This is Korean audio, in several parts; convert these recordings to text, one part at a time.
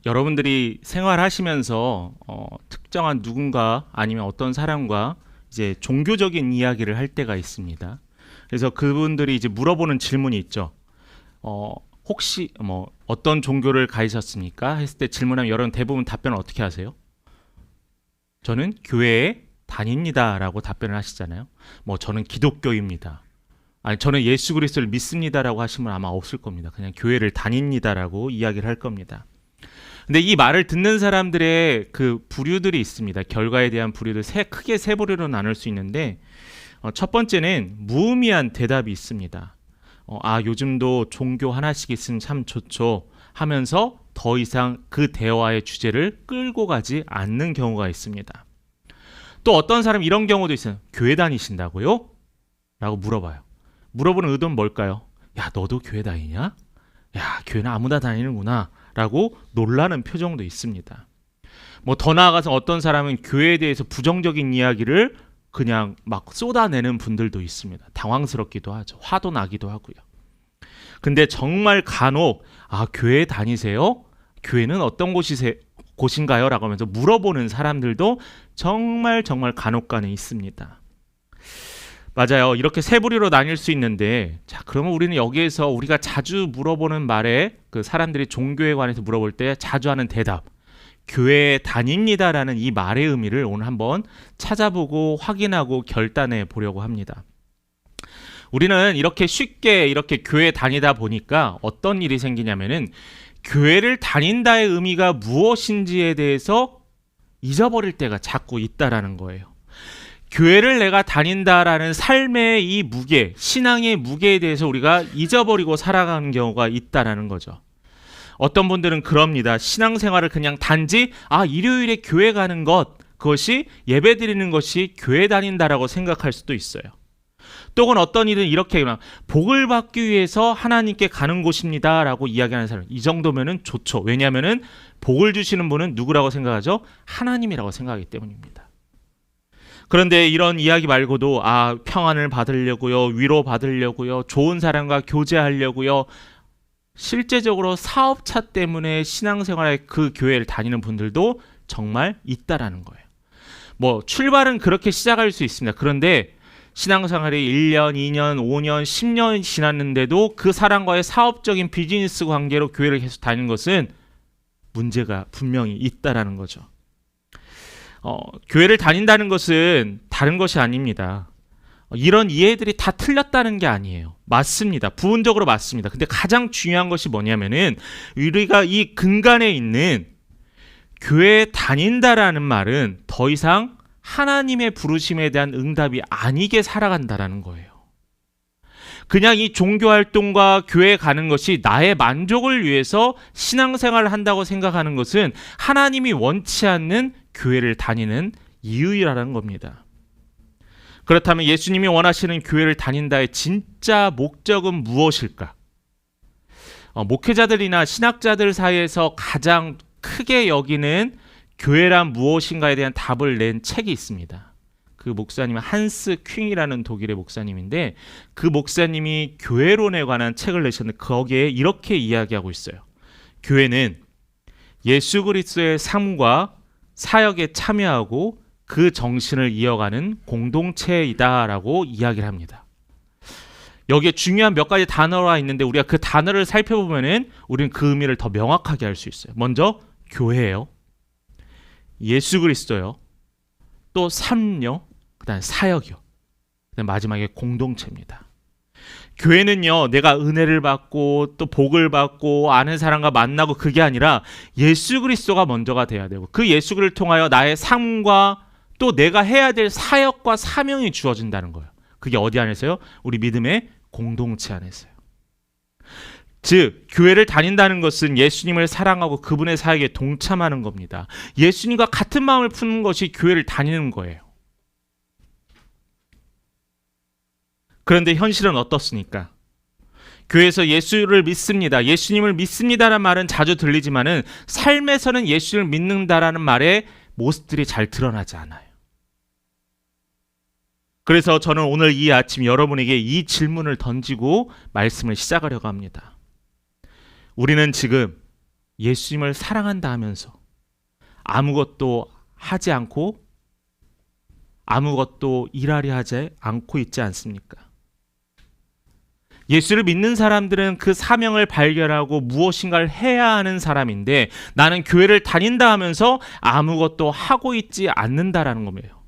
여러분들이 생활하시면서 특정한 누군가 아니면 어떤 사람과 이제 종교적인 이야기를 할 때가 있습니다. 그래서 그분들이 이제 물어보는 질문이 있죠. 혹시 어떤 종교를 가지셨습니까? 했을 때 질문하면 여러분 대부분 답변을 어떻게 하세요? 저는 교회에 다닙니다라고 답변을 하시잖아요. 저는 기독교입니다. 아니 저는 예수 그리스도를 믿습니다라고 하시면 아마 없을 겁니다. 그냥 교회를 다닙니다라고 이야기를 할 겁니다. 근데 이 말을 듣는 사람들의 그 부류들이 있습니다. 결과에 대한 부류들 크게 세 부류로 나눌 수 있는데 첫 번째는 무의미한 대답이 있습니다. 요즘도 종교 하나씩 있으면 참 좋죠 하면서 더 이상 그 대화의 주제를 끌고 가지 않는 경우가 있습니다. 또 어떤 사람 이런 경우도 있어요. 교회 다니신다고요? 라고 물어봐요. 물어보는 의도는 뭘까요? 야, 너도 교회 다니냐? 야, 교회는 아무나 다니는구나 라고 놀라는 표정도 있습니다. 더 나아가서 어떤 사람은 교회에 대해서 부정적인 이야기를 그냥 막 쏟아내는 분들도 있습니다. 당황스럽기도 하죠. 화도 나기도 하고요. 근데 정말 간혹 교회 다니세요? 교회는 어떤 곳인가요? 라고 하면서 물어보는 사람들도 정말 간혹가는 있습니다. 맞아요. 이렇게 세 부류로 나뉠 수 있는데, 자, 그러면 우리는 여기에서 우리가 자주 물어보는 말에 그 사람들이 종교에 관해서 물어볼 때 자주 하는 대답, 교회에 다닙니다라는 이 말의 의미를 오늘 한번 찾아보고 확인하고 결단해 보려고 합니다. 우리는 이렇게 쉽게 이렇게 교회 다니다 보니까 어떤 일이 생기냐면은 교회를 다닌다의 의미가 무엇인지에 대해서 잊어버릴 때가 자꾸 있다라는 거예요. 교회를 내가 다닌다라는 삶의 이 무게, 신앙의 무게에 대해서 우리가 잊어버리고 살아가는 경우가 있다라는 거죠. 어떤 분들은 그럽니다. 신앙생활을 그냥 단지 일요일에 교회 가는 것, 그것이 예배 드리는 것이 교회 다닌다라고 생각할 수도 있어요. 또는 어떤 이들은 이렇게 복을 받기 위해서 하나님께 가는 곳입니다 라고 이야기하는 사람, 이 정도면은 좋죠. 왜냐하면은 복을 주시는 분은 누구라고 생각하죠? 하나님이라고 생각하기 때문입니다. 그런데 이런 이야기 말고도 평안을 받으려고요, 위로 받으려고요, 좋은 사람과 교제하려고요, 실제적으로 사업차 때문에 신앙생활에 그 교회를 다니는 분들도 정말 있다라는 거예요. 출발은 그렇게 시작할 수 있습니다. 그런데 신앙생활이 1년, 2년, 5년, 10년 지났는데도 그 사람과의 사업적인 비즈니스 관계로 교회를 계속 다니는 것은 문제가 분명히 있다라는 거죠. 교회를 다닌다는 것은 다른 것이 아닙니다. 이런 이해들이 다 틀렸다는 게 아니에요. 맞습니다. 부분적으로 맞습니다. 근데 가장 중요한 것이 뭐냐면은 우리가 이 근간에 있는 교회에 다닌다라는 말은 더 이상 하나님의 부르심에 대한 응답이 아니게 살아간다라는 거예요. 그냥 이 종교활동과 교회에 가는 것이 나의 만족을 위해서 신앙생활을 한다고 생각하는 것은 하나님이 원치 않는 교회를 다니는 이유라는 겁니다. 그렇다면 예수님이 원하시는 교회를 다닌다의 진짜 목적은 무엇일까? 목회자들이나 신학자들 사이에서 가장 크게 여기는 교회란 무엇인가에 대한 답을 낸 책이 있습니다. 그 목사님은 한스 퀼이라는 독일의 목사님인데, 그 목사님이 교회론에 관한 책을 내셨는데 거기에 이렇게 이야기하고 있어요. 교회는 예수 그리스도의 삶과 사역에 참여하고 그 정신을 이어가는 공동체이다라고 이야기를 합니다. 여기에 중요한 몇 가지 단어가 있는데 우리가 그 단어를 살펴보면은 우리는 그 의미를 더 명확하게 알 수 있어요. 먼저 교회예요. 예수 그리스도요. 또 삶요. 그다음에 사역이요. 그다음에 마지막에 공동체입니다. 교회는요, 내가 은혜를 받고 또 복을 받고 아는 사람과 만나고 그게 아니라 예수 그리스도가 먼저가 돼야 되고, 그 예수 그리스도를 통하여 나의 삶과 또 내가 해야 될 사역과 사명이 주어진다는 거예요. 그게 어디 안에서요? 우리 믿음의 공동체 안에서요. 즉, 교회를 다닌다는 것은 예수님을 사랑하고 그분의 사역에 동참하는 겁니다. 예수님과 같은 마음을 푸는 것이 교회를 다니는 거예요. 그런데 현실은 어떻습니까? 교회에서 예수를 믿습니다, 예수님을 믿습니다라는 말은 자주 들리지만은 삶에서는 예수를 믿는다라는 말의 모습들이 잘 드러나지 않아요. 그래서 저는 오늘 이 아침 여러분에게 이 질문을 던지고 말씀을 시작하려고 합니다. 우리는 지금 예수님을 사랑한다 하면서 아무것도 하지 않고 아무것도 일하려 하지 않고 있지 않습니까? 예수를 믿는 사람들은 그 사명을 발견하고 무엇인가를 해야 하는 사람인데 나는 교회를 다닌다 하면서 아무것도 하고 있지 않는다라는 겁니다.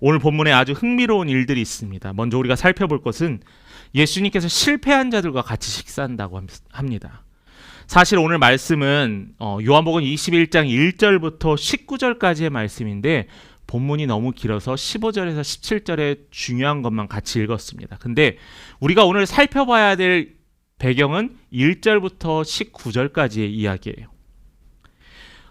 오늘 본문에 아주 흥미로운 일들이 있습니다. 먼저 우리가 살펴볼 것은 예수님께서 실패한 자들과 같이 식사한다고 합니다. 사실 오늘 말씀은 요한복음 21장 1절부터 19절까지의 말씀인데 본문이 너무 길어서 15절에서 17절의 중요한 것만 같이 읽었습니다. 근데 우리가 오늘 살펴봐야 될 배경은 1절부터 19절까지의 이야기예요.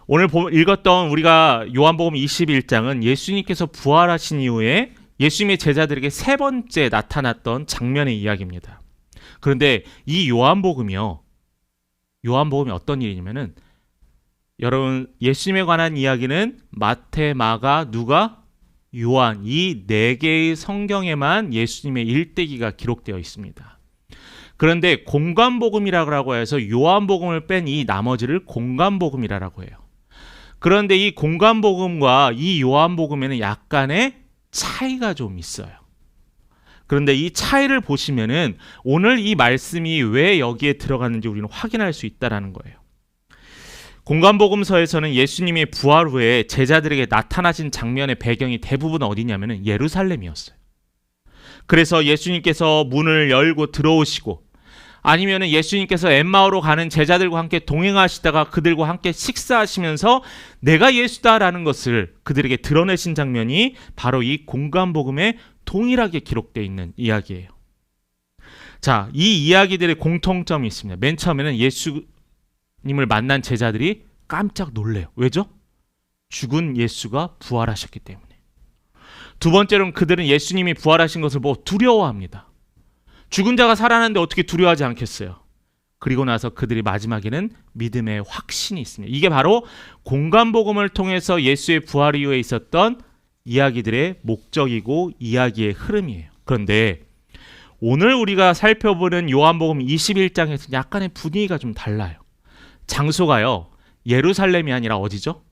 오늘 읽었던 우리가 요한복음 21장은 예수님께서 부활하신 이후에 예수님의 제자들에게 세 번째 나타났던 장면의 이야기입니다. 그런데 이 요한복음이 어떤 일이냐면은 여러분 예수님에 관한 이야기는 마태, 마가, 누가, 요한 이 네 개의 성경에만 예수님의 일대기가 기록되어 있습니다. 그런데 공관복음이라고 해서 요한복음을 뺀 이 나머지를 공관복음이라고 해요. 그런데 이 공관복음과 이 요한복음에는 약간의 차이가 좀 있어요. 그런데 이 차이를 보시면은 오늘 이 말씀이 왜 여기에 들어갔는지 우리는 확인할 수 있다라는 거예요. 공관복음서에서는 예수님의 부활 후에 제자들에게 나타나신 장면의 배경이 대부분 어디냐면은 예루살렘이었어요. 그래서 예수님께서 문을 열고 들어오시고 아니면은 예수님께서 엠마오로 가는 제자들과 함께 동행하시다가 그들과 함께 식사하시면서 내가 예수다라는 것을 그들에게 드러내신 장면이 바로 이 공관복음에 동일하게 기록되어 있는 이야기예요. 자, 이 이야기들의 공통점이 있습니다. 맨 처음에는 예수님을 만난 제자들이 깜짝 놀래요. 왜죠? 죽은 예수가 부활하셨기 때문에. 두 번째로는 그들은 예수님이 부활하신 것을 보고 두려워합니다. 죽은 자가 살아났는데 어떻게 두려워하지 않겠어요? 그리고 나서 그들이 마지막에는 믿음의 확신이 있습니다. 이게 바로 공관복음을 통해서 예수의 부활 이후에 있었던 이야기들의 목적이고 이야기의 흐름이에요. 그런데 오늘 우리가 살펴보는 요한복음 21장에서 약간의 분위기가 좀 달라요. 장소가요, 예루살렘이 아니라 어디죠?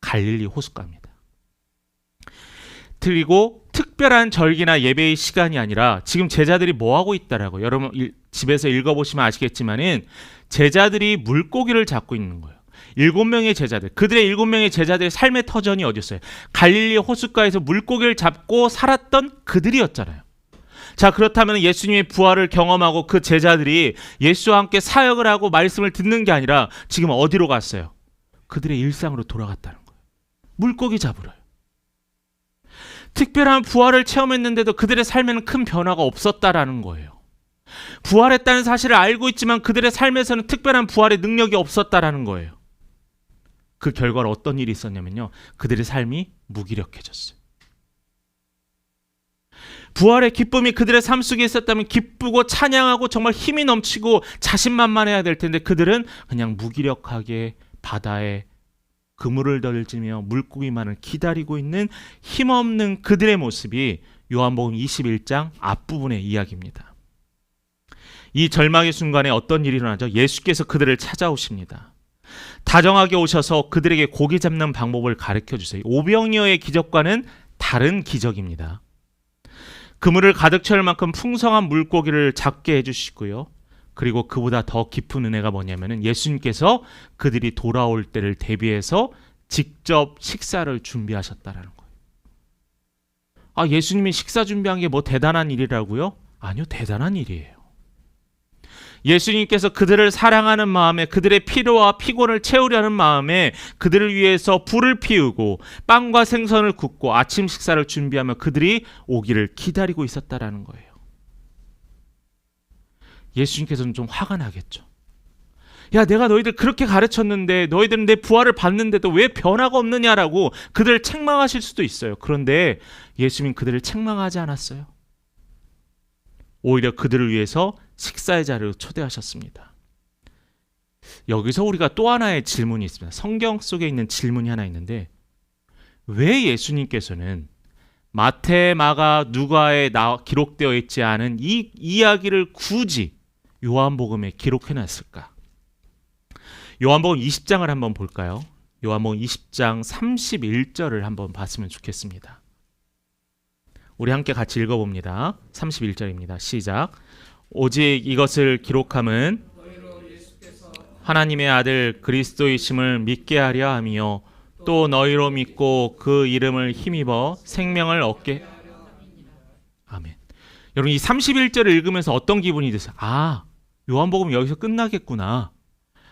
갈릴리 호숫가입니다. 그리고 특별한 절기나 예배의 시간이 아니라 지금 제자들이 뭐 하고 있다라고 여러분 집에서 읽어보시면 아시겠지만은 제자들이 물고기를 잡고 있는 거예요. 7명의 제자들, 그들의 7명의 제자들의 삶의 터전이 어디였어요? 갈릴리 호숫가에서 물고기를 잡고 살았던 그들이었잖아요. 자, 그렇다면 예수님의 부활을 경험하고 그 제자들이 예수와 함께 사역을 하고 말씀을 듣는 게 아니라 지금 어디로 갔어요? 그들의 일상으로 돌아갔다는 거예요. 물고기 잡으러요. 특별한 부활을 체험했는데도 그들의 삶에는 큰 변화가 없었다라는 거예요. 부활했다는 사실을 알고 있지만 그들의 삶에서는 특별한 부활의 능력이 없었다라는 거예요. 그 결과로 어떤 일이 있었냐면요, 그들의 삶이 무기력해졌어요. 부활의 기쁨이 그들의 삶 속에 있었다면 기쁘고 찬양하고 정말 힘이 넘치고 자신만만해야 될 텐데 그들은 그냥 무기력하게 바다에 그물을 던지며 물고기만을 기다리고 있는 힘없는 그들의 모습이 요한복음 21장 앞부분의 이야기입니다. 이 절망의 순간에 어떤 일이 일어나죠? 예수께서 그들을 찾아오십니다. 다정하게 오셔서 그들에게 고기 잡는 방법을 가르쳐 주세요. 오병이어의 기적과는 다른 기적입니다. 그물을 가득 채울 만큼 풍성한 물고기를 잡게 해주시고요. 그리고 그보다 더 깊은 은혜가 뭐냐면은 예수님께서 그들이 돌아올 때를 대비해서 직접 식사를 준비하셨다라는 거예요. 아, 예수님이 식사 준비한 게 뭐 대단한 일이라고요? 아니요, 대단한 일이에요. 예수님께서 그들을 사랑하는 마음에 그들의 피로와 피곤을 채우려는 마음에 그들을 위해서 불을 피우고 빵과 생선을 굽고 아침 식사를 준비하며 그들이 오기를 기다리고 있었다라는 거예요. 예수님께서는 좀 화가 나겠죠. 야, 내가 너희들 그렇게 가르쳤는데 너희들은 내 부활을 봤는데도 왜 변화가 없느냐라고 그들을 책망하실 수도 있어요. 그런데 예수님은 그들을 책망하지 않았어요. 오히려 그들을 위해서 식사의 자리로 초대하셨습니다. 여기서 우리가 또 하나의 질문이 있습니다. 성경 속에 있는 질문이 하나 있는데 왜 예수님께서는 마태, 마가, 누가에 기록되어 있지 않은 이 이야기를 굳이 요한복음에 기록해놨을까? 요한복음 20장을 한번 볼까요? 요한복음 20장 31절을 한번 봤으면 좋겠습니다. 우리 함께 같이 읽어봅니다. 31절입니다. 시작. 오직 이것을 기록함은 하나님의 아들 그리스도이심을 믿게 하려 함이요 또 너희로 믿고 그 이름을 힘입어 생명을 얻게. 아멘. 여러분, 이 31절을 읽으면서 어떤 기분이 드세요? 아, 요한복음 여기서 끝나겠구나.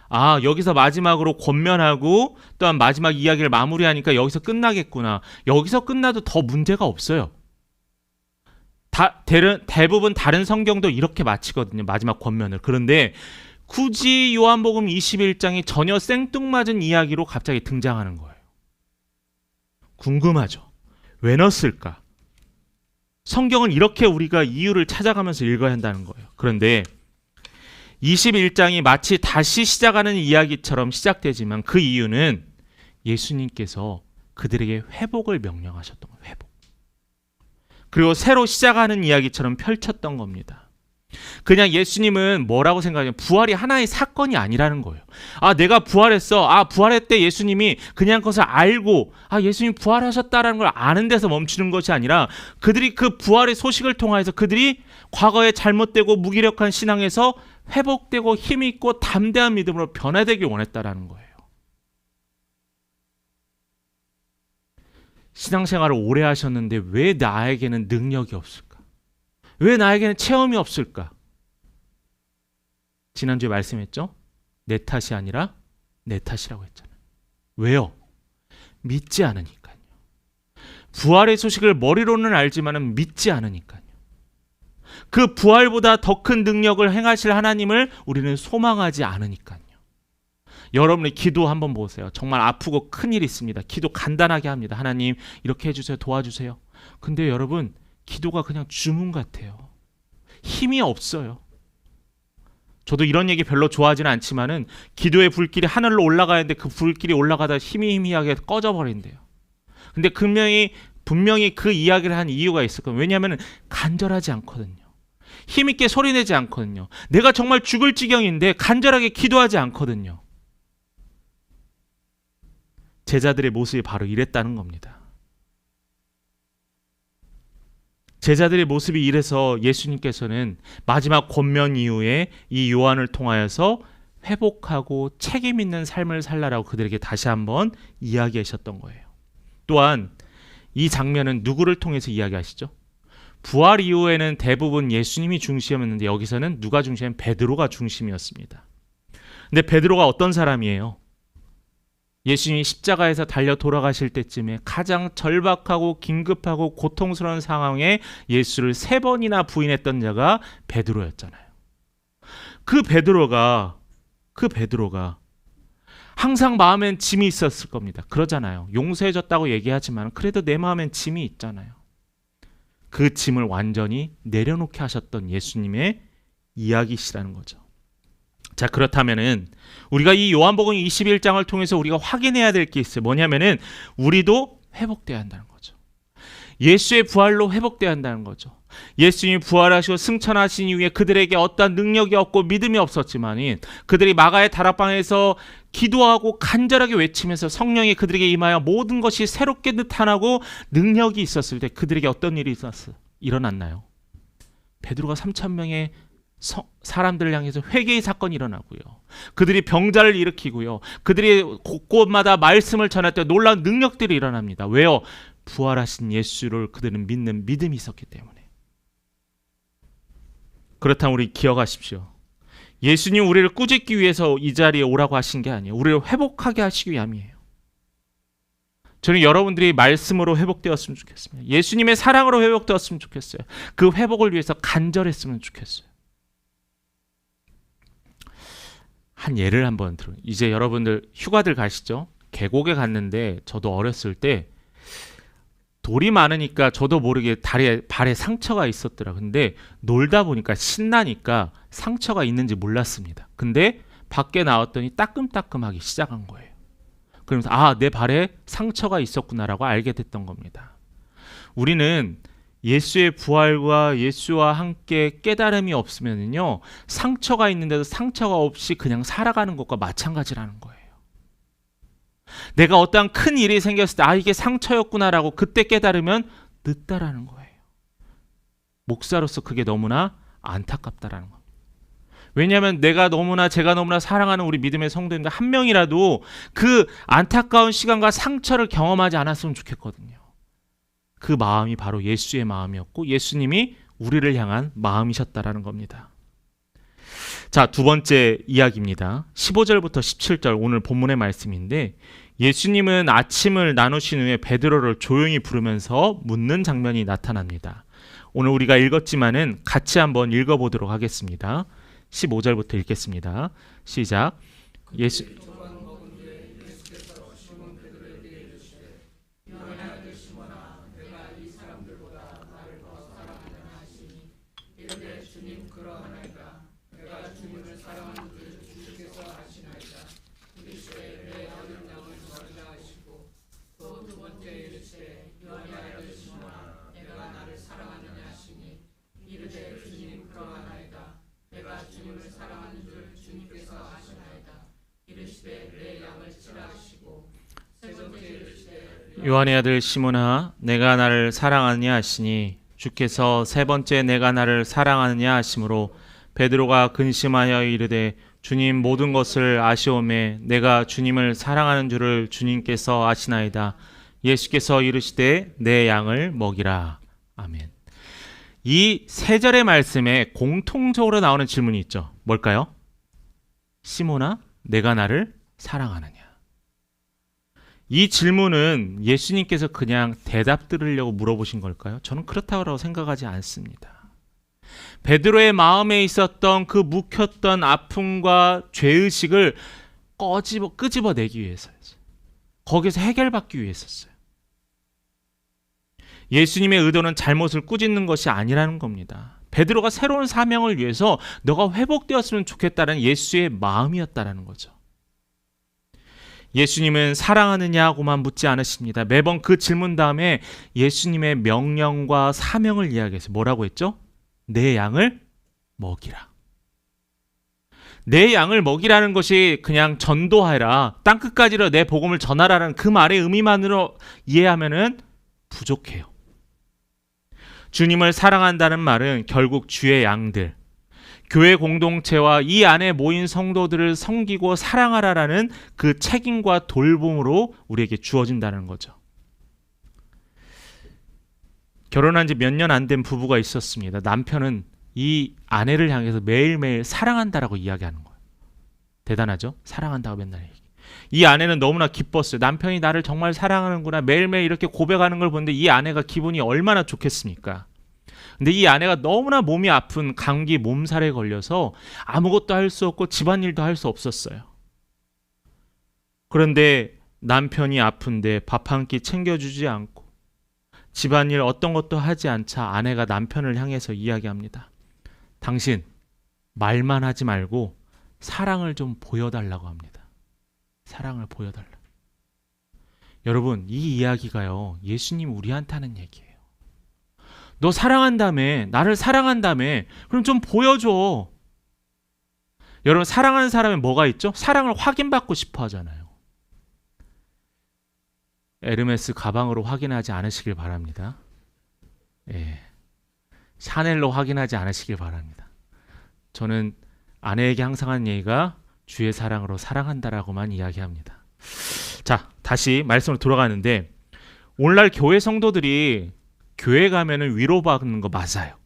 아, 여기서 마지막으로 권면하고 또한 마지막 이야기를 마무리하니까 여기서 끝나겠구나. 여기서 끝나도 더 문제가 없어요. 대부분 다른 성경도 이렇게 마치거든요. 마지막 권면을. 그런데 굳이 요한복음 21장이 전혀 생뚱맞은 이야기로 갑자기 등장하는 거예요. 궁금하죠? 왜 넣었을까? 성경은 이렇게 우리가 이유를 찾아가면서 읽어야 한다는 거예요. 그런데 21장이 마치 다시 시작하는 이야기처럼 시작되지만 그 이유는 예수님께서 그들에게 회복을 명령하셨던 거예요. 회복. 그리고 새로 시작하는 이야기처럼 펼쳤던 겁니다. 그냥 예수님은 뭐라고 생각해요? 부활이 하나의 사건이 아니라는 거예요. 아, 내가 부활했어. 아, 부활했대. 예수님이 그냥 그것을 알고 예수님이 부활하셨다라는 걸 아는 데서 멈추는 것이 아니라 그들이 그 부활의 소식을 통해서 그들이 과거에 잘못되고 무기력한 신앙에서 회복되고 힘있고 담대한 믿음으로 변화되길 원했다라는 거예요. 신앙생활을 오래 하셨는데 왜 나에게는 능력이 없을까? 왜 나에게는 체험이 없을까? 지난주에 말씀했죠? 내 탓이 아니라 내 탓이라고 했잖아요. 왜요? 믿지 않으니까요. 부활의 소식을 머리로는 알지만 믿지 않으니까요. 그 부활보다 더 큰 능력을 행하실 하나님을 우리는 소망하지 않으니까요. 여러분의 기도 한번 보세요. 정말 아프고 큰일 있습니다. 기도 간단하게 합니다. 하나님 이렇게 해주세요. 도와주세요. 근데 여러분 기도가 그냥 주문 같아요. 힘이 없어요. 저도 이런 얘기 별로 좋아하지는 않지만은 기도의 불길이 하늘로 올라가는데 그 불길이 올라가다 희미하게 꺼져버린대요. 근데 분명히 그 이야기를 한 이유가 있을 거예요. 왜냐하면 간절하지 않거든요. 힘있게 소리내지 않거든요. 내가 정말 죽을 지경인데 간절하게 기도하지 않거든요. 제자들의 모습이 바로 이랬다는 겁니다. 제자들의 모습이 이래서 예수님께서는 마지막 권면 이후에 이 요한을 통하여서 회복하고 책임 있는 삶을 살라라고 그들에게 다시 한번 이야기하셨던 거예요. 또한 이 장면은 누구를 통해서 이야기하시죠? 부활 이후에는 대부분 예수님이 중심이었는데 여기서는 누가 중심이었냐면 베드로가 중심이었습니다. 근데 베드로가 어떤 사람이에요? 예수님이 십자가에서 달려 돌아가실 때쯤에 가장 절박하고 긴급하고 고통스러운 상황에 예수를 3번이나 부인했던 자가 베드로였잖아요. 그 베드로가 항상 마음엔 짐이 있었을 겁니다. 그러잖아요. 용서해줬다고 얘기하지만 그래도 내 마음엔 짐이 있잖아요. 그 짐을 완전히 내려놓게 하셨던 예수님의 이야기시라는 거죠. 자, 그렇다면은 우리가 이 요한복음 21장을 통해서 우리가 확인해야 될 게 있어요. 뭐냐면은 우리도 회복돼야 한다는 거죠. 예수의 부활로 회복돼야 한다는 거죠. 예수님이 부활하시고 승천하신 이후에 그들에게 어떠한 능력이 없고 믿음이 없었지만 그들이 마가의 다락방에서 기도하고 간절하게 외치면서 성령이 그들에게 임하여 모든 것이 새롭게 나타나고 능력이 있었을 때 그들에게 어떤 일이 일어났나요? 베드로가 3,000명의 사람들을 향해서 회개의 사건이 일어나고요. 그들이 병자를 일으키고요. 그들이 곳곳마다 말씀을 전할 때 놀라운 능력들이 일어납니다. 왜요? 부활하신 예수를 그들은 믿는 믿음이 있었기 때문에. 그렇다면 우리 기억하십시오. 예수님 우리를 꾸짖기 위해서 이 자리에 오라고 하신 게 아니에요. 우리를 회복하게 하시기 위함이에요. 저는 여러분들이 말씀으로 회복되었으면 좋겠습니다. 예수님의 사랑으로 회복되었으면 좋겠어요. 그 회복을 위해서 간절했으면 좋겠어요. 한 예를 한번 들어요. 이제 여러분들 휴가들 가시죠? 계곡에 갔는데 저도 어렸을 때 돌이 많으니까 저도 모르게 발에 상처가 있었더라. 근데 놀다 보니까 신나니까 상처가 있는지 몰랐습니다. 근데 밖에 나왔더니 따끔따끔하기 시작한 거예요. 그러면서 내 발에 상처가 있었구나라고 알게 됐던 겁니다. 우리는 예수의 부활과 예수와 함께 깨달음이 없으면요, 상처가 있는데도 상처가 없이 그냥 살아가는 것과 마찬가지라는 거예요. 내가 어떠한 큰 일이 생겼을 때 이게 상처였구나라고 그때 깨달으면 늦다라는 거예요. 목사로서 그게 너무나 안타깝다라는 거예요. 왜냐하면 제가 너무나 사랑하는 우리 믿음의 성도님들 한 명이라도 그 안타까운 시간과 상처를 경험하지 않았으면 좋겠거든요. 그 마음이 바로 예수의 마음이었고 예수님이 우리를 향한 마음이셨다라는 겁니다. 자, 두 번째 이야기입니다. 15절부터 17절 오늘 본문의 말씀인데, 예수님은 아침을 나누신 후에 베드로를 조용히 부르면서 묻는 장면이 나타납니다. 오늘 우리가 읽었지만은 같이 한번 읽어보도록 하겠습니다. 15절부터 읽겠습니다. 시작. 예수 요한의 아들 시몬아, 내가 나를 사랑하느냐 하시니 주께서 세 번째 내가 나를 사랑하느냐 하심으로 베드로가 근심하여 이르되 주님, 모든 것을 아시오매 내가 주님을 사랑하는 줄을 주님께서 아시나이다. 예수께서 이르시되 내 양을 먹이라. 아멘. 이 세 절의 말씀에 공통적으로 나오는 질문이 있죠. 뭘까요? 시몬아, 내가 나를 사랑하느냐? 이 질문은 예수님께서 그냥 대답 들으려고 물어보신 걸까요? 저는 그렇다고 생각하지 않습니다. 베드로의 마음에 있었던 그 묵혔던 아픔과 죄의식을 끄집어내기 위해서였어요. 거기서 해결받기 위해서였어요. 예수님의 의도는 잘못을 꾸짖는 것이 아니라는 겁니다. 베드로가 새로운 사명을 위해서 너가 회복되었으면 좋겠다는 예수의 마음이었다라는 거죠. 예수님은 사랑하느냐고만 묻지 않으십니다. 매번 그 질문 다음에 예수님의 명령과 사명을 이야기해서 뭐라고 했죠? 내 양을 먹이라. 내 양을 먹이라는 것이 그냥 전도하라, 땅끝까지로 내 복음을 전하라는 그 말의 의미만으로 이해하면은 부족해요. 주님을 사랑한다는 말은 결국 주의 양들, 교회 공동체와 이 안에 모인 성도들을 섬기고 사랑하라라는 그 책임과 돌봄으로 우리에게 주어진다는 거죠. 결혼한 지 몇 년 안 된 부부가 있었습니다. 남편은 이 아내를 향해서 매일매일 사랑한다라고 이야기하는 거예요. 대단하죠? 사랑한다고 맨날 얘기. 이 아내는 너무나 기뻤어요. 남편이 나를 정말 사랑하는구나. 매일매일 이렇게 고백하는 걸 보는데 이 아내가 기분이 얼마나 좋겠습니까? 근데 이 아내가 너무나 몸이 아픈 감기 몸살에 걸려서 아무것도 할 수 없고 집안일도 할 수 없었어요. 그런데 남편이 아픈데 밥 한 끼 챙겨주지 않고 집안일 어떤 것도 하지 않자 아내가 남편을 향해서 이야기합니다. 당신 말만 하지 말고 사랑을 좀 보여달라고 합니다. 사랑을 보여달라. 여러분, 이 이야기가요, 예수님 우리한테 하는 얘기예요. 너 사랑한다며, 나를 사랑한다며, 그럼 좀 보여줘. 여러분, 사랑하는 사람은 뭐가 있죠? 사랑을 확인받고 싶어 하잖아요. 에르메스 가방으로 확인하지 않으시길 바랍니다. 예. 샤넬로 확인하지 않으시길 바랍니다. 저는 아내에게 항상 하는 얘기가 주의 사랑으로 사랑한다라고만 이야기합니다. 자, 다시 말씀으로 돌아가는데, 오늘날 교회 성도들이 교회 가면은 위로받는 거 맞아요.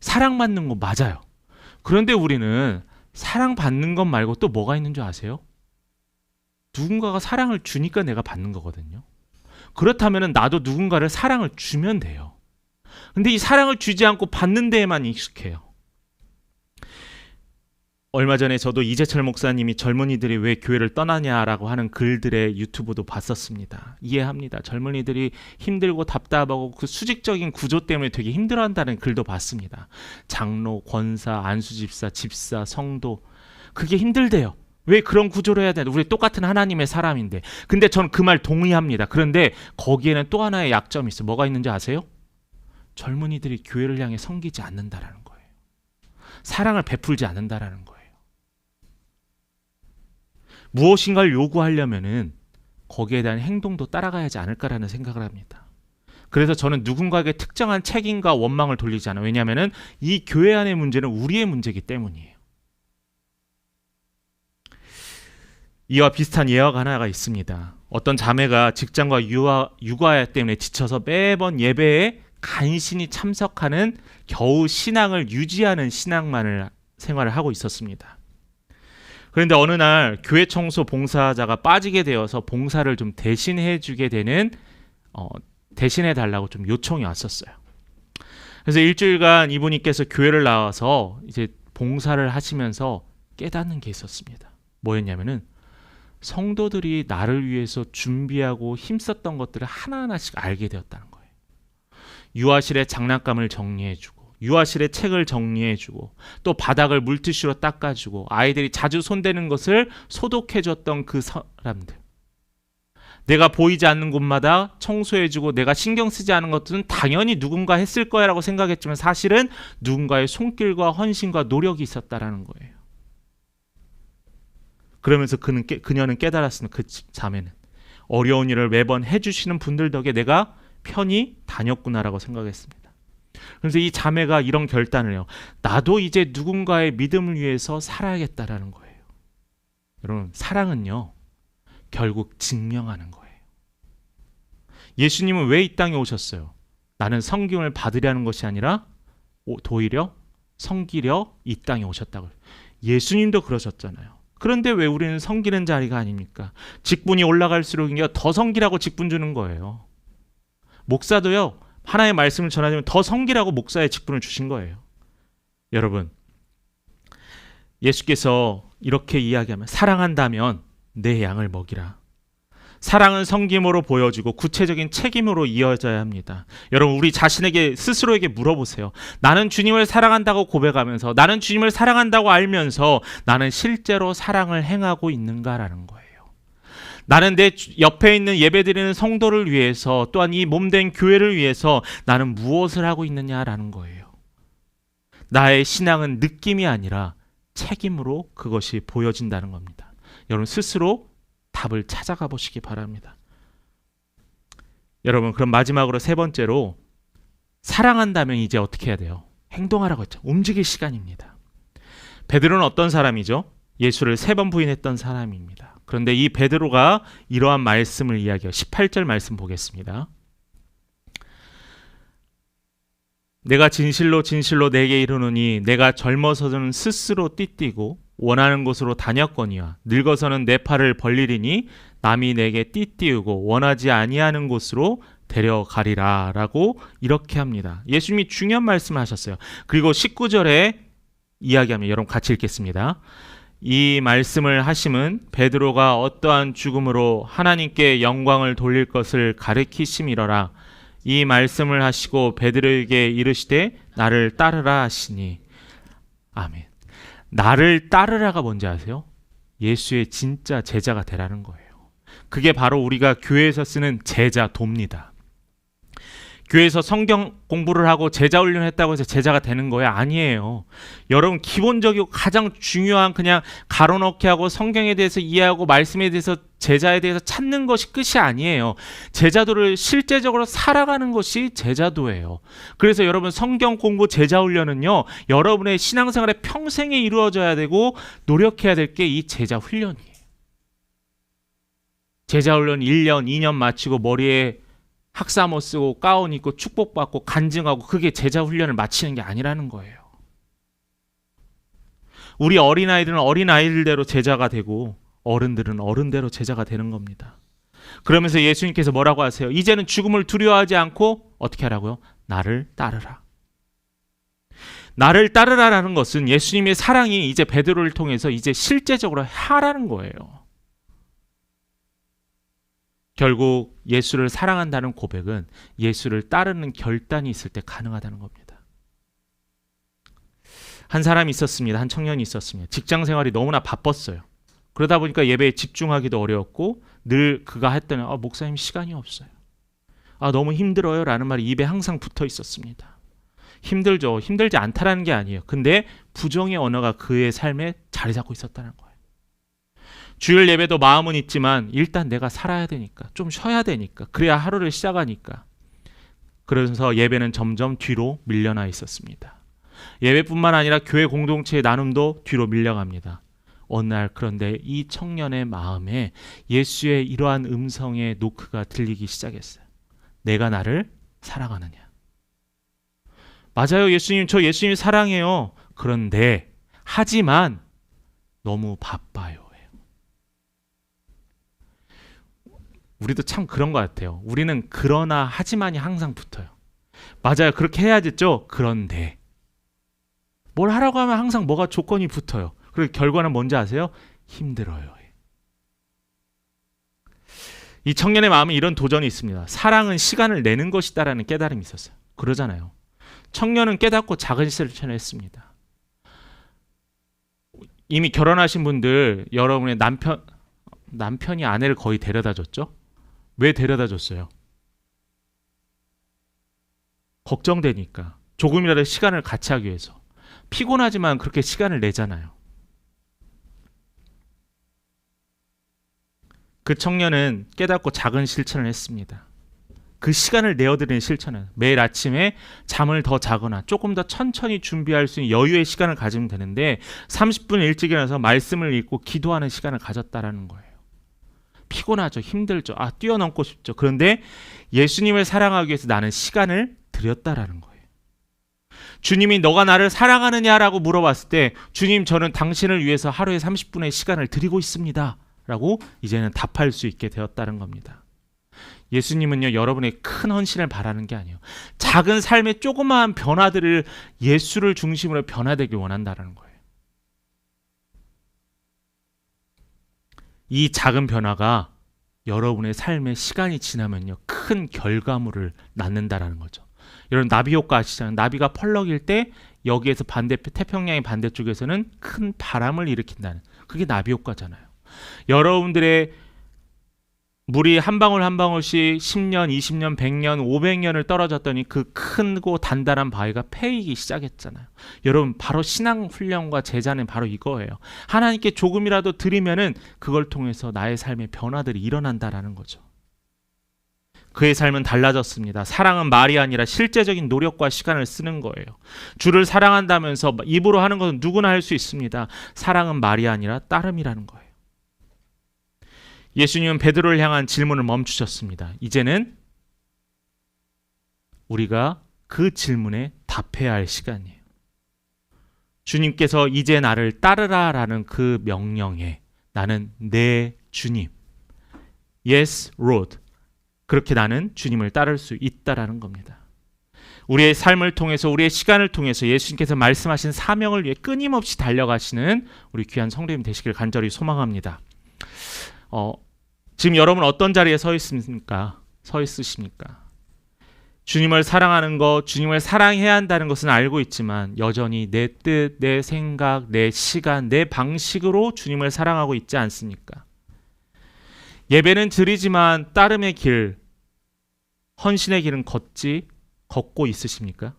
사랑받는 거 맞아요. 그런데 우리는 사랑받는 것 말고 또 뭐가 있는 줄 아세요? 누군가가 사랑을 주니까 내가 받는 거거든요. 그렇다면 나도 누군가를 사랑을 주면 돼요. 근데 이 사랑을 주지 않고 받는 데에만 익숙해요. 얼마 전에 저도 이재철 목사님이 젊은이들이 왜 교회를 떠나냐라고 하는 글들의 유튜브도 봤었습니다. 이해합니다. 젊은이들이 힘들고 답답하고 그 수직적인 구조 때문에 되게 힘들어한다는 글도 봤습니다. 장로, 권사, 안수집사, 집사, 성도, 그게 힘들대요. 왜 그런 구조로 해야 되나? 우리 똑같은 하나님의 사람인데. 근데 전 그 말 동의합니다. 그런데 거기에는 또 하나의 약점이 있어요. 뭐가 있는지 아세요? 젊은이들이 교회를 향해 섬기지 않는다라는 거예요. 사랑을 베풀지 않는다라는 거예요. 무엇인가를 요구하려면은 거기에 대한 행동도 따라가야 하지 않을까라는 생각을 합니다. 그래서 저는 누군가에게 특정한 책임과 원망을 돌리지 않아요. 왜냐하면 이 교회 안의 문제는 우리의 문제이기 때문이에요. 이와 비슷한 예화가 하나가 있습니다. 어떤 자매가 직장과 육아 때문에 지쳐서 매번 예배에 간신히 참석하는 겨우 신앙을 유지하는 생활을 하고 있었습니다. 그런데 어느 날 교회 청소 봉사자가 빠지게 되어서 봉사를 좀 대신해 주게 되는 대신해 달라고 좀 요청이 왔었어요. 그래서 일주일간 이분께서 교회를 나와서 이제 봉사를 하시면서 깨닫는 게 있었습니다. 뭐였냐면은 성도들이 나를 위해서 준비하고 힘썼던 것들을 하나하나씩 알게 되었다는 거예요. 유아실의 장난감을 정리해주고, 유아실의 책을 정리해주고, 또 바닥을 물티슈로 닦아주고, 아이들이 자주 손대는 것을 소독해줬던 그 사람들. 내가 보이지 않는 곳마다 청소해주고 내가 신경 쓰지 않은 것들은 당연히 누군가 했을 거야라고 생각했지만 사실은 누군가의 손길과 헌신과 노력이 있었다라는 거예요. 그러면서 그녀는 깨달았습니다. 그 자매는 어려운 일을 매번 해주시는 분들 덕에 내가 편히 다녔구나라고 생각했습니다. 그래서 이 자매가 이런 결단을 해요. 나도 이제 누군가의 믿음을 위해서 살아야겠다라는 거예요. 여러분, 사랑은요 결국 증명하는 거예요. 예수님은 왜 이 땅에 오셨어요? 나는 섬김을 받으려는 것이 아니라 오히려 섬기려 이 땅에 오셨다고요. 예수님도 그러셨잖아요. 그런데 왜 우리는 섬기는 자리가 아닙니까? 직분이 올라갈수록 더 섬기라고 직분 주는 거예요. 목사도요, 하나의 말씀을 전하자면 더 섬기라고 목사의 직분을 주신 거예요. 여러분, 예수께서 이렇게 이야기하면 사랑한다면 내 양을 먹이라. 사랑은 섬김으로 보여지고 구체적인 책임으로 이어져야 합니다. 여러분, 우리 자신에게 스스로에게 물어보세요. 나는 주님을 사랑한다고 고백하면서, 나는 주님을 사랑한다고 알면서 나는 실제로 사랑을 행하고 있는가라는 거예요. 나는 내 옆에 있는 예배드리는 성도를 위해서, 또한 이 몸된 교회를 위해서 나는 무엇을 하고 있느냐라는 거예요. 나의 신앙은 느낌이 아니라 책임으로 그것이 보여진다는 겁니다. 여러분, 스스로 답을 찾아가 보시기 바랍니다. 여러분, 그럼 마지막으로 세 번째로, 사랑한다면 이제 어떻게 해야 돼요? 행동하라고 했죠. 움직일 시간입니다. 베드로는 어떤 사람이죠? 예수를 3번 부인했던 사람입니다. 그런데 이 베드로가 이러한 말씀을 이야기해요. 18절 말씀 보겠습니다. 내가 진실로 진실로 내게 이르노니 내가 젊어서는 스스로 띠띠고 원하는 곳으로 다녔거니와 늙어서는 내 팔을 벌리리니 남이 내게 띠띠우고 원하지 아니하는 곳으로 데려가리라 라고 이렇게 합니다. 예수님이 중요한 말씀을 하셨어요. 그리고 19절에 이야기하면, 여러분 같이 읽겠습니다. 이 말씀을 하심은 베드로가 어떠한 죽음으로 하나님께 영광을 돌릴 것을 가르치심이러라. 이 말씀을 하시고 베드로에게 이르시되 나를 따르라 하시니. 아멘. 나를 따르라가 뭔지 아세요? 예수의 진짜 제자가 되라는 거예요. 그게 바로 우리가 교회에서 쓰는 제자도입니다. 교회에서 성경 공부를 하고 제자 훈련을 했다고 해서 제자가 되는 거예요? 아니에요. 여러분, 기본적이고 가장 중요한, 그냥 가로넣기 하고 성경에 대해서 이해하고 말씀에 대해서, 제자에 대해서 찾는 것이 끝이 아니에요. 제자도를 실제적으로 살아가는 것이 제자도예요. 그래서 여러분, 성경 공부 제자 훈련은요, 여러분의 신앙생활에 평생에 이루어져야 되고 노력해야 될 게 이 제자 훈련이에요. 제자 훈련 1년, 2년 마치고 머리에 학사모 쓰고 가운 입고 축복받고 간증하고 그게 제자 훈련을 마치는 게 아니라는 거예요. 우리 어린아이들은 어린아이들대로 제자가 되고 어른들은 어른대로 제자가 되는 겁니다. 그러면서 예수님께서 뭐라고 하세요? 이제는 죽음을 두려워하지 않고 어떻게 하라고요? 나를 따르라. 나를 따르라라는 것은 예수님의 사랑이 이제 베드로를 통해서 이제 실제적으로 하라는 거예요. 결국 예수를 사랑한다는 고백은 예수를 따르는 결단이 있을 때 가능하다는 겁니다. 한 사람이 있었습니다. 한 청년이 있었습니다. 직장 생활이 너무나 바빴어요. 그러다 보니까 예배에 집중하기도 어려웠고 늘 그가 했더니 목사님 시간이 없어요. 너무 힘들어요 라는 말이 입에 항상 붙어 있었습니다. 힘들죠. 힘들지 않다라는 게 아니에요. 근데 부정의 언어가 그의 삶에 자리 잡고 있었다는 거예요. 주일 예배도 마음은 있지만 일단 내가 살아야 되니까, 좀 쉬어야 되니까, 그래야 하루를 시작하니까. 그러면서 예배는 점점 뒤로 밀려나 있었습니다. 예배뿐만 아니라 교회 공동체의 나눔도 뒤로 밀려갑니다. 어느 날 그런데 이 청년의 마음에 예수의 이러한 음성의 노크가 들리기 시작했어요. 내가 나를 사랑하느냐. 맞아요, 예수님. 저 예수님 사랑해요. 그런데 하지만 너무 바빠요. 우리도 참 그런 것 같아요. 우리는 그러나 하지만이 항상 붙어요. 맞아요. 그렇게 해야겠죠. 그런데 뭘 하라고 하면 항상 뭐가 조건이 붙어요. 그리고 결과는 뭔지 아세요? 힘들어요. 이 청년의 마음에 이런 도전이 있습니다. 사랑은 시간을 내는 것이다라는 깨달음이 있었어요. 그러잖아요. 청년은 깨닫고 작은 실천을 했습니다. 이미 결혼하신 분들, 여러분의 남편이 아내를 거의 데려다 줬죠? 왜 데려다 줬어요? 걱정되니까. 조금이라도 시간을 같이 하기 위해서. 피곤하지만 그렇게 시간을 내잖아요. 그 청년은 깨닫고 작은 실천을 했습니다. 그 시간을 내어드리는 실천은 매일 아침에 잠을 더 자거나 조금 더 천천히 준비할 수 있는 여유의 시간을 가지면 되는데 30분 일찍 일어나서 말씀을 읽고 기도하는 시간을 가졌다라는 거예요. 피곤하죠. 힘들죠. 뛰어넘고 싶죠. 그런데 예수님을 사랑하기 위해서 나는 시간을 드렸다라는 거예요. 주님이 너가 나를 사랑하느냐라고 물어봤을 때 주님, 저는 당신을 위해서 하루에 30분의 시간을 드리고 있습니다 라고 이제는 답할 수 있게 되었다는 겁니다. 예수님은요, 여러분의 큰 헌신을 바라는 게 아니에요. 작은 삶의 조그마한 변화들을 예수를 중심으로 변화되길 원한다는 거예요. 이 작은 변화가 여러분의 삶에 시간이 지나면요, 큰 결과물을 낳는다라는 거죠. 여러분 나비 효과 아시잖아요. 나비가 펄럭일 때 여기에서 태평양의 반대쪽에서는 큰 바람을 일으킨다는, 그게 나비 효과잖아요. 여러분들의 물이 한 방울 한 방울씩 10년, 20년, 100년, 500년을 떨어졌더니 그 크고 단단한 바위가 패이기 시작했잖아요. 여러분, 바로 신앙 훈련과 제자는 바로 이거예요. 하나님께 조금이라도 드리면은 그걸 통해서 나의 삶의 변화들이 일어난다라는 거죠. 그의 삶은 달라졌습니다. 사랑은 말이 아니라 실제적인 노력과 시간을 쓰는 거예요. 주를 사랑한다면서 입으로 하는 것은 누구나 할 수 있습니다. 사랑은 말이 아니라 따름이라는 거예요. 예수님은 베드로를 향한 질문을 멈추셨습니다. 이제는 우리가 그 질문에 답해야 할 시간이에요. 주님께서 이제 나를 따르라 라는 그 명령에 나는 내 주님, Yes, Lord, 그렇게 나는 주님을 따를 수 있다라는 겁니다. 우리의 삶을 통해서, 우리의 시간을 통해서 예수님께서 말씀하신 사명을 위해 끊임없이 달려가시는 우리 귀한 성도님 되시길 간절히 소망합니다. 지금 여러분 어떤 자리에 서 있습니까? 서 있으십니까? 주님을 사랑하는 것, 주님을 사랑해야 한다는 것은 알고 있지만 여전히 내 뜻, 내 생각, 내 시간, 내 방식으로 주님을 사랑하고 있지 않습니까? 예배는 드리지만 따름의 길, 헌신의 길은 걷고 있으십니까?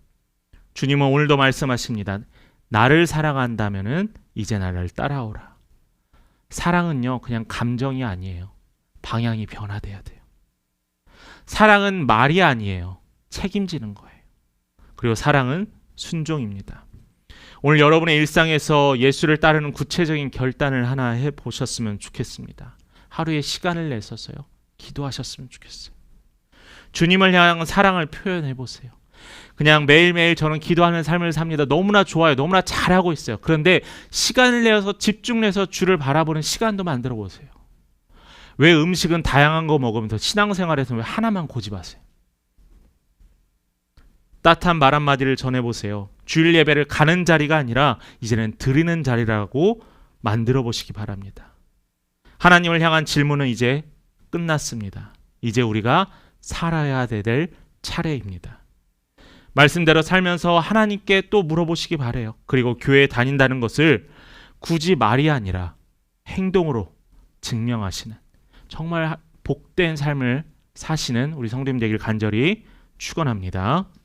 주님은 오늘도 말씀하십니다. 나를 사랑한다면은 이제 나를 따라오라. 사랑은요, 그냥 감정이 아니에요. 방향이 변화돼야 돼요. 사랑은 말이 아니에요. 책임지는 거예요. 그리고 사랑은 순종입니다. 오늘 여러분의 일상에서 예수를 따르는 구체적인 결단을 하나 해보셨으면 좋겠습니다. 하루에 시간을 내서서요, 기도하셨으면 좋겠어요. 주님을 향한 사랑을 표현해보세요. 그냥 매일매일 저는 기도하는 삶을 삽니다. 너무나 좋아요. 너무나 잘하고 있어요. 그런데 시간을 내서 집중 내서 주를 바라보는 시간도 만들어 보세요. 왜 음식은 다양한 거 먹으면서 신앙생활에서 왜 하나만 고집하세요? 따뜻한 말 한마디를 전해보세요. 주일 예배를 가는 자리가 아니라 이제는 드리는 자리라고 만들어 보시기 바랍니다. 하나님을 향한 질문은 이제 끝났습니다. 이제 우리가 살아야 될 차례입니다. 말씀대로 살면서 하나님께 또 물어보시기 바래요. 그리고 교회에 다닌다는 것을 굳이 말이 아니라 행동으로 증명하시는 정말 복된 삶을 사시는 우리 성도님 되길 간절히 축원합니다.